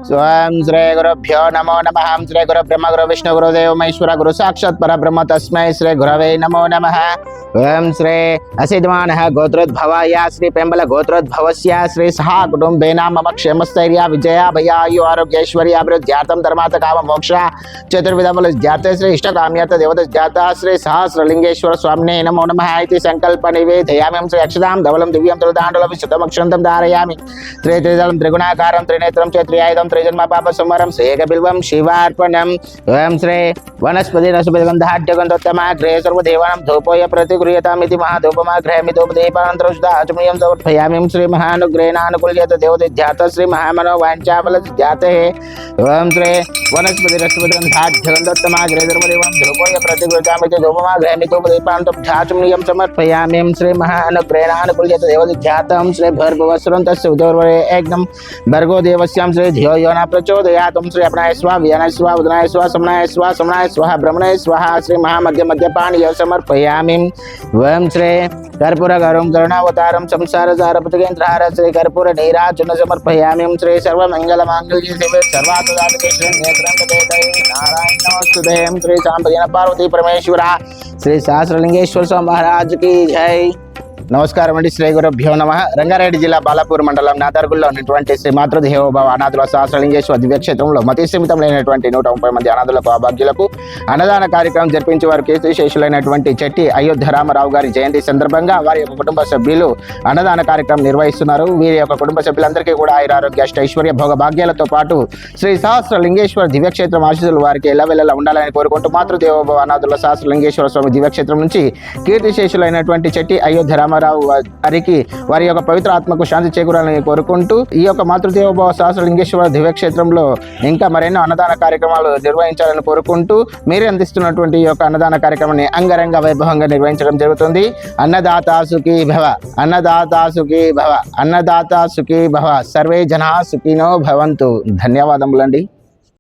स्वयं श्री गुरुभ्यो नमो नमः। श्री गुरु ब्रह्म गुरु विष्णु गुरुदेव महेश्वर गुरु साक्षात् परब्रह्म तस्मै श्री गुरवे नमो नमः। ओम श्री असिद्वानः गोत्रोद्भवाय श्री पेंबल गोत्रोद्भवस्य श्री सहा कुटुंबेना मम क्षेमस्थैर्य विजया भयायु आरोग्यैश्वर्याभिवृद्ध्यार्थं धर्मार्थ काम मोक्ष चतुर्विध फल जाते श्री इष्टकाम्यत देवता जाता श्री सहस्रलिंगेश्वर स्वामिने नमो नमः इति संकल्प निवेदयामि। श्री अक्षतां धवलं दिव्यं त्रिदाण्डलं विशुद्धमक्षरं धारयामि। त्रिदलं त्रिगुणाकारं त्रिनेत्रं च त्रियायुधं त्रिजन्म पाप संवरं श्रीकबिल्वं शिवार्पणम्। ओम श्री वनस्पति नस्पतिगन्धाढ्यगन्धोत्तमा गृहे सर्वदेवानां धूपोय प्रतिगृह्यतामिति महाधूपमा गृहमि धूपदीपानन्तरशुद्धाचमनीयं समर्पयामि। श्री महानुग्रहेणानुकूल्यते देवतेध्यात श्री महामनो वाञ्छाफलसिद्ध्याते। ओम श्री वनस्पति नस्पतिगन्धाढ्यगन्धोत्तमा गृहे सर्वदेवानां धूपोय प्रतिगृह्यतामिति धूपमा गृहमि धूपदीपानन्तरशुद्धाचमनीयं समर्पयामि। श्री महानुग्रहेणानुकूल्यते देवतेध्यात श्री भर्गवस्वरं तस्य उदोर्वरे एकदम भर्गो देवस्यां श्री धियो यो न प्रचोदयात्। श्री अपनाय स्वाहा व्यनाय स्वाहा उदनाय स्वाहा समनाय स्वाहा समनाय स्वाहा ब्रह्मणाय स्वाहा श्री महामध्य मध्यपानीय समर्पयामि। ओम श्री कर्पूर गौरं करुणावतारं संसारसारपतिकेन्द्रहार श्री कर्पूर नीराजनं समर्पयामि। श्री सर्वमंगलमांगल्ये शिवे सर्वार्थसाधके श्री नेत्रं नारायणोस्तुते। श्री सांबदेव पार्वती परमेश्वरा श्री सहस्रलिंगेश्वर स्वामी महाराज की जय। నమస్కారం అండి. శ్రీ గురుభ్యో నమః. రంగారెడ్డి జిల్లా బాలాపూర్ మండలం నాదర్గుల్లో ఉన్నటువంటి శ్రీ మాతృదేవోభవ అనాథుల సహస్రలింగేశ్వర దివ్యక్షేత్రంలో మతి సీమితం లేనటువంటి 130 మంది అనాథులకు అభాగ్యులకు అన్నదాన కార్యక్రమం జరిపించే వారు కీర్తిశేషులైనటువంటి చెట్టి అయోధ్య రామారావు గారి జయంతి సందర్భంగా వారి యొక్క కుటుంబ సభ్యులు అన్నదాన కార్యక్రమం నిర్వహిస్తున్నారు. వీరి యొక్క కుటుంబ సభ్యులందరికీ కూడా ఆయురారోగ్య అష్టైశ్వర్య భోగ భాగ్యాలతో పాటు శ్రీ సహస్రలింగేశ్వర దివ్యక్షేత్రం ఆశీస్సులు వారికి ఎల్లవెల్లలా ఉండాలని కోరుకుంటూ మాతృదేవోభవ అనాథుల సహస్రలింగేశ్వర స్వామి దివ్యక్షేత్రం నుంచి కీర్తిశేషులైనటువంటి చెట్టి అయోధ్య రామారావు వారికి వారి యొక్క పవిత్ర ఆత్మకు శాంతి చేకూరాలని కోరుకుంటూ ఈ యొక్క మాతృదేవోభవ సహస్రలింగేశ్వర దివ్యక్షేత్రంలో ఇంకా మరెన్నో అన్నదాన కార్యక్రమాలు నిర్వహించాలని కోరుకుంటూ మీరే అందిస్తున్నటువంటి ఈ యొక్క అన్నదాన కార్యక్రమాన్ని అంగరంగ వైభవంగా నిర్వహించడం జరుగుతుంది. అన్నదాత సుఖీ భవ, అన్నదాత సుఖీ భవ, అన్నదాత సుఖీ భవ, సర్వే జనా సుఖినో భవంతు. ధన్యవాదములండి.